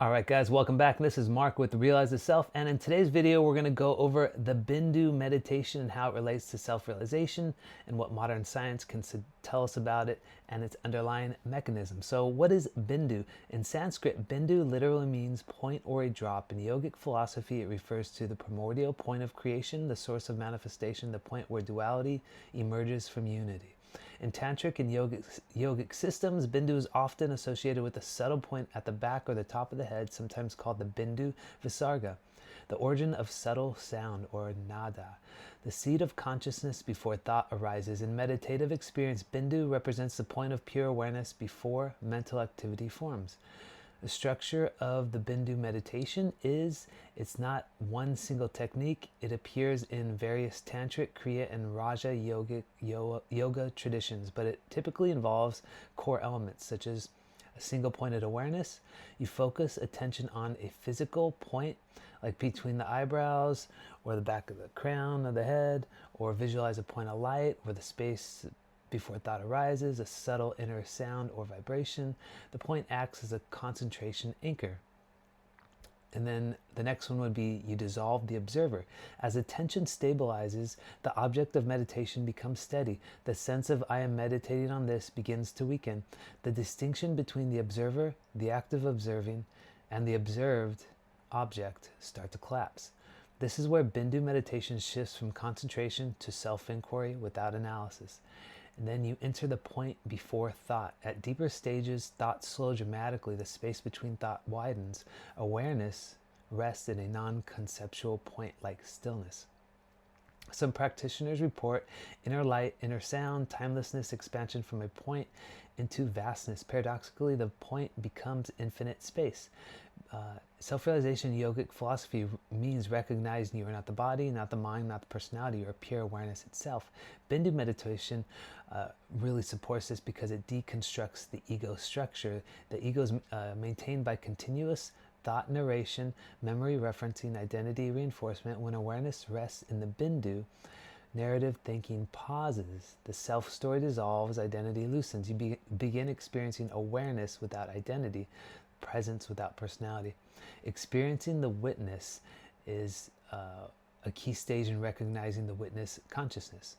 Alright guys, welcome back. This is Mark with Realize the Self, and in today's video we're going to go over the Bindu meditation and how it relates to self-realization and what modern science can tell us about it and its underlying mechanism. So what is Bindu? In Sanskrit, Bindu literally means point or a drop. In yogic philosophy, it refers to the primordial point of creation, the source of manifestation, the point where duality emerges from unity. In tantric and yogic systems, Bindu is often associated with a subtle point at the back or the top of the head, sometimes called the Bindu Visarga, the origin of subtle sound or nada, the seed of consciousness before thought arises. In meditative experience, Bindu represents the point of pure awareness before mental activity forms. The structure of the Bindu meditation is, it's not one single technique. It appears in various tantric, kriya, and raja yoga traditions, but it typically involves core elements such as a single-pointed awareness. You focus attention on a physical point, like between the eyebrows or the back of the crown of the head, or visualize a point of light or the space before thought arises, a subtle inner sound or vibration. The point acts as a concentration anchor. And then the next one would be you dissolve the observer. As attention stabilizes, the object of meditation becomes steady. The sense of I am meditating on this begins to weaken. The distinction between the observer, the act of observing, and the observed object start to collapse. This is where Bindu meditation shifts from concentration to self-inquiry without analysis. And then you enter the point before thought. At deeper stages, thoughts slow dramatically. The space between thought widens. Awareness rests in a non-conceptual point like stillness. Some practitioners report inner light, inner sound, timelessness, expansion from a point into vastness. Paradoxically, the point becomes infinite space. Self-realization in yogic philosophy means recognizing you are not the body, not the mind, not the personality. You are pure awareness itself. Bindu meditation really supports this because it deconstructs the ego structure. The ego is maintained by continuous thought narration, memory referencing, identity reinforcement. When awareness rests in the Bindu, narrative thinking pauses. The self-story dissolves, identity loosens. You begin experiencing awareness without identity, presence without personality. Experiencing the witness is a key stage in recognizing the witness consciousness.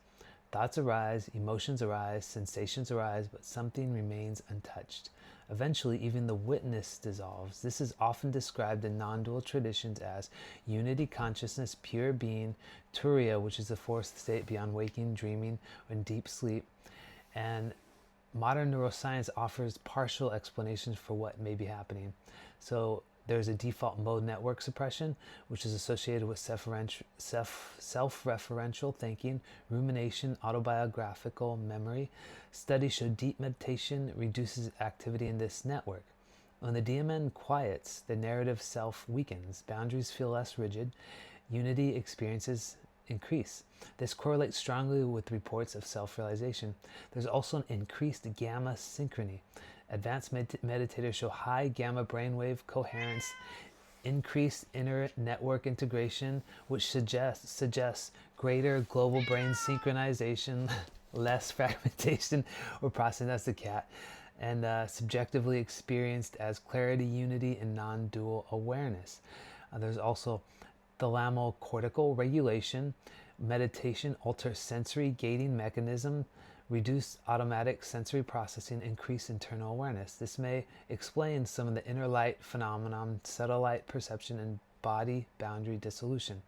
Thoughts arise, emotions arise, sensations arise, but something remains untouched. Eventually, even the witness dissolves. This is often described in non-dual traditions as unity consciousness, pure being, turiya, which is the fourth state beyond waking, dreaming, or in deep sleep. And modern neuroscience offers partial explanations for what may be happening. So there's a default mode network suppression, which is associated with self-referential thinking, rumination, autobiographical memory. Studies show deep meditation reduces activity in this network. When the DMN quiets, the narrative self weakens, boundaries feel less rigid, unity experiences increase. This correlates strongly with reports of self-realization. There's also an increased gamma synchrony. Advanced meditators show high gamma brainwave coherence, increased inner network integration, which suggests greater global brain synchronization, less fragmentation or processing, that's the cat, and subjectively experienced as clarity, unity, and non-dual awareness. There's also thalamocortical regulation. Meditation alters sensory gating mechanism, reduce automatic sensory processing, increase internal awareness. This may explain some of the inner light phenomenon, subtle light perception, and body boundary dissolution.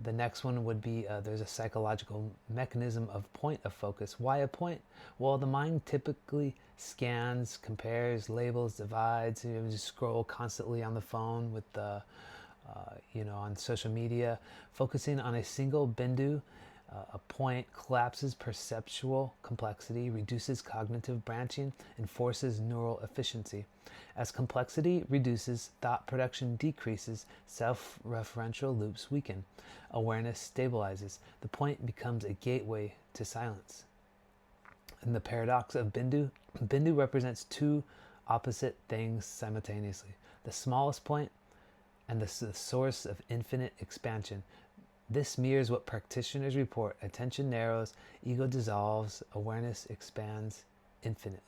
The next one would be there's a psychological mechanism of point of focus. Why a point? Well, the mind typically scans, compares, labels, divides. You just scroll constantly on the phone with the on social media. Focusing on a single Bindu, a point, collapses perceptual complexity, reduces cognitive branching, and forces neural efficiency. As complexity reduces, thought production decreases, self-referential loops weaken, awareness stabilizes. The point becomes a gateway to silence. And the paradox of Bindu, Bindu represents two opposite things simultaneously. The smallest point and the source of infinite expansion. This mirrors what practitioners report. Attention narrows, ego dissolves, awareness expands infinitely.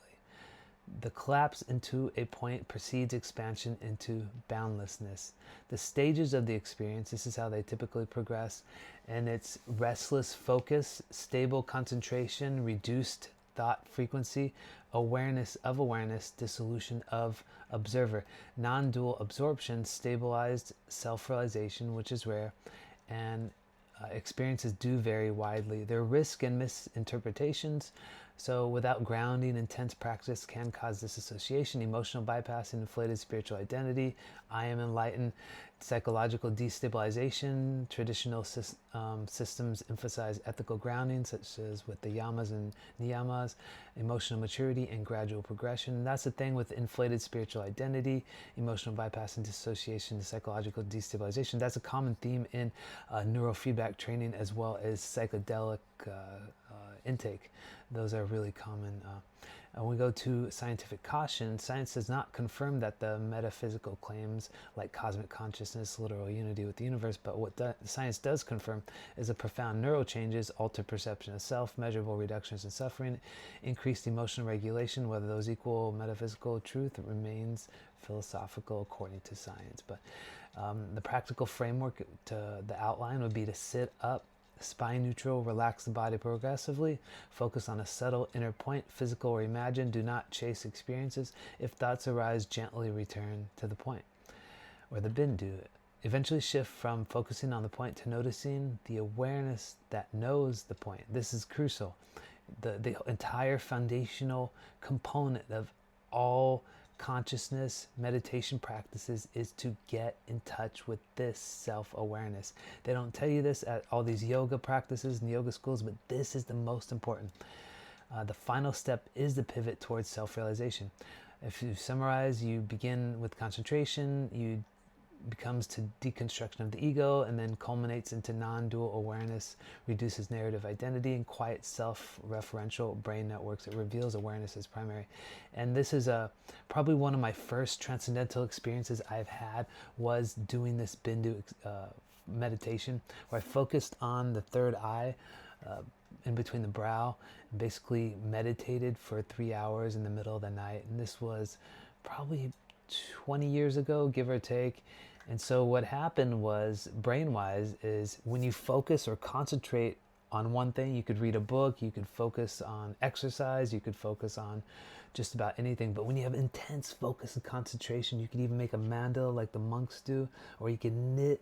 The collapse into a point precedes expansion into boundlessness. The stages of the experience, this is how they typically progress, and it's restless focus, stable concentration, reduced thought frequency, awareness of awareness, dissolution of observer, non-dual absorption, stabilized self-realization, which is rare, and experiences do vary widely. There are risks and misinterpretations. So without grounding, intense practice can cause disassociation, emotional bypassing, inflated spiritual identity, I am enlightened, psychological destabilization. Traditional systems emphasize ethical grounding, such as with the yamas and niyamas, emotional maturity, and gradual progression. And that's the thing with inflated spiritual identity, emotional bypass and dissociation, psychological destabilization. That's a common theme in neurofeedback training as well as psychedelic intake. Those are really common. When we go to scientific caution, science does not confirm that the metaphysical claims like cosmic consciousness, literal unity with the universe, but what science does confirm is a profound neural changes, altered perception of self, measurable reductions in suffering, increased emotional regulation. Whether those equal metaphysical truth remains philosophical according to science. But the practical framework to the outline would be to sit up, spine neutral, relax the body progressively, focus on a subtle inner point, physical or imagined. Do not chase experiences. If thoughts arise, gently return to the point, or the Bindu. Eventually shift from focusing on the point to noticing the awareness that knows the point. This is crucial. The entire foundational component of all consciousness meditation practices is to get in touch with this self-awareness. They don't tell you this at all these yoga practices and yoga schools, but this is the most important. The final step is the pivot towards self-realization. If you summarize, you begin with concentration, you becomes to deconstruction of the ego, and then culminates into non-dual awareness, reduces narrative identity, and quiet self-referential brain networks. It reveals awareness as primary. And this is probably one of my first transcendental experiences I've had was doing this Bindu meditation, where I focused on the third eye in between the brow, and basically meditated for 3 hours in the middle of the night. And this was probably 20 years ago, give or take. And so what happened was, brain-wise, is when you focus or concentrate on one thing, you could read a book, you could focus on exercise, you could focus on just about anything. But when you have intense focus and concentration, you could even make a mandala like the monks do, or you could knit,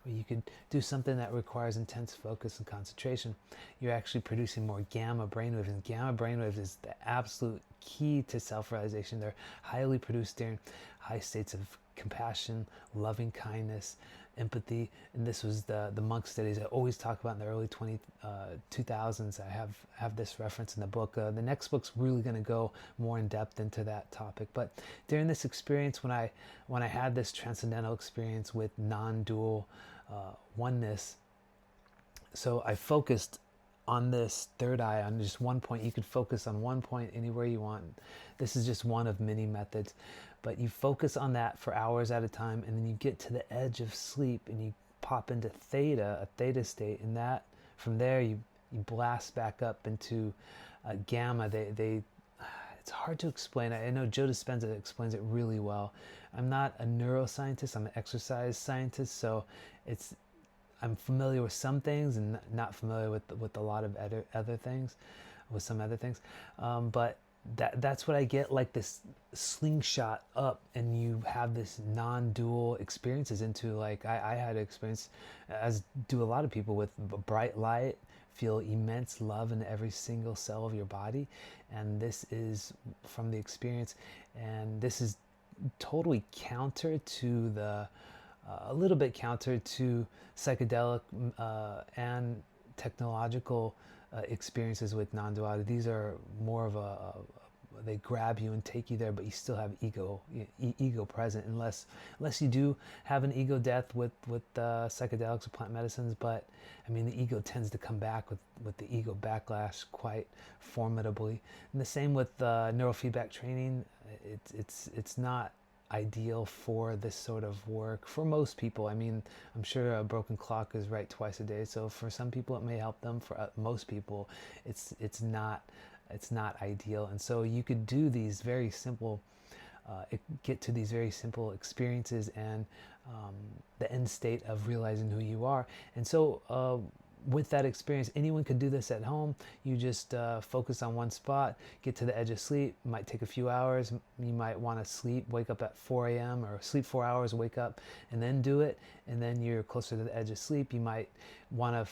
or you could do something that requires intense focus and concentration. You're actually producing more gamma brainwaves, and gamma brainwaves is the absolute key to self-realization. They're highly produced during high states of compassion, loving kindness, empathy. And this was the monk studies I always talk about in the early 2000s. I have this reference in the book. The next book's really going to go more in depth into that topic. But during this experience, when I had this transcendental experience with non-dual oneness, so I focused on this third eye, on just one point. You could focus on one point anywhere you want. This is just one of many methods. But you focus on that for hours at a time, and then you get to the edge of sleep, and you pop into theta, a theta state, and that from there you blast back up into gamma. It's hard to explain. I know Joe Dispenza explains it really well. I'm not a neuroscientist, I'm an exercise scientist, so I'm familiar with some things and not familiar with a lot of other things, with some other things. But that's what I get, like this slingshot up, and you have this non-dual experiences into, like I had experience, as do a lot of people, with bright light, feel immense love in every single cell of your body. And this is from the experience, and this is totally counter to the a little bit counter to psychedelic and technological experiences with non-duality. These are more of they grab you and take you there, but you still have ego present, unless you do have an ego death with psychedelics or plant medicines. But I mean, the ego tends to come back with the ego backlash quite formidably. And the same with neurofeedback training. It's not ideal for this sort of work for most people. I mean, I'm sure a broken clock is right twice a day, so for some people it may help them. For most people, it's not it's not ideal. And so you could do these very simple, get to these very simple experiences and the end state of realizing who you are. And so with that experience, anyone could do this at home. You just focus on one spot, get to the edge of sleep. It might take a few hours. You might want to sleep, wake up at 4 a.m. or sleep 4 hours, wake up, and then do it. And then you're closer to the edge of sleep. You might want to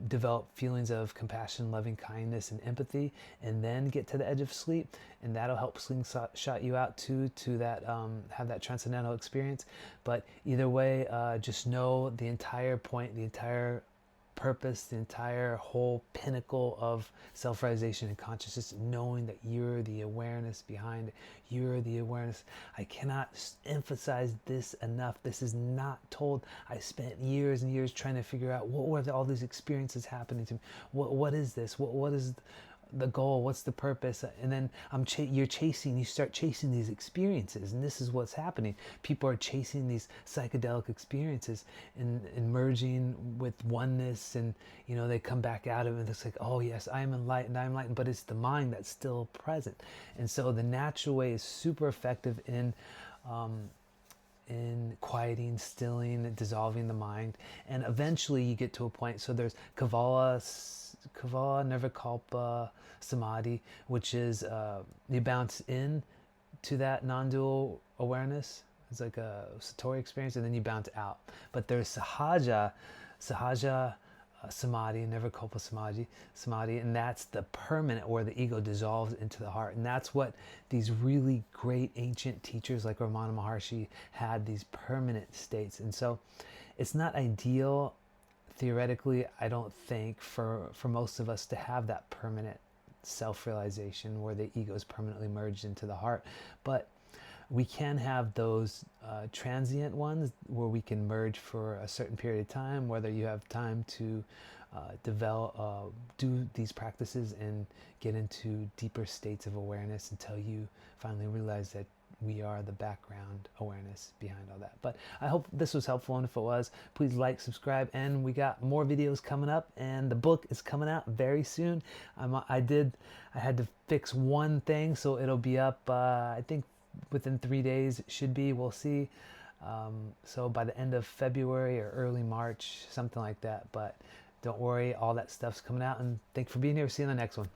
develop feelings of compassion, loving kindness, and empathy, and then get to the edge of sleep. And that'll help slingshot you out to that, have that transcendental experience. But either way, just know the entire point, the entire purpose, the entire whole pinnacle of self-realization and consciousness, knowing that you're the awareness behind it. You're the awareness. I cannot emphasize this enough. This is not told. I spent years and years trying to figure out what were all these experiences happening to me. What is this? What is the goal? What's the purpose? And then you start chasing these experiences, and this is what's happening. People are chasing these psychedelic experiences and merging with oneness, and they come back out of it and it's like, oh yes, I'm enlightened, but it's the mind that's still present. And so the natural way is super effective in quieting, stilling, dissolving the mind. And eventually you get to a point, so there's Kavala, Nirvikalpa, Samadhi, which is you bounce in to that non-dual awareness. It's like a Satori experience, and then you bounce out. But there's Sahaja Samadhi, Nirvikalpa Samadhi, and that's the permanent, where the ego dissolves into the heart. And that's what these really great ancient teachers like Ramana Maharshi had, these permanent states. And so it's not ideal theoretically, I don't think, for most of us to have that permanent self-realization where the ego is permanently merged into the heart. But we can have those transient ones where we can merge for a certain period of time, whether you have time to do these practices and get into deeper states of awareness until you finally realize that we are the background awareness behind all that. But I hope this was helpful, and if it was, please like, subscribe, and we got more videos coming up, and the book is coming out very soon. I had to fix one thing, so it'll be up I think within 3 days. It should be, we'll see. So by the end of February or early March, something like that. But don't worry, all that stuff's coming out, and thanks for being here. See you in the next one.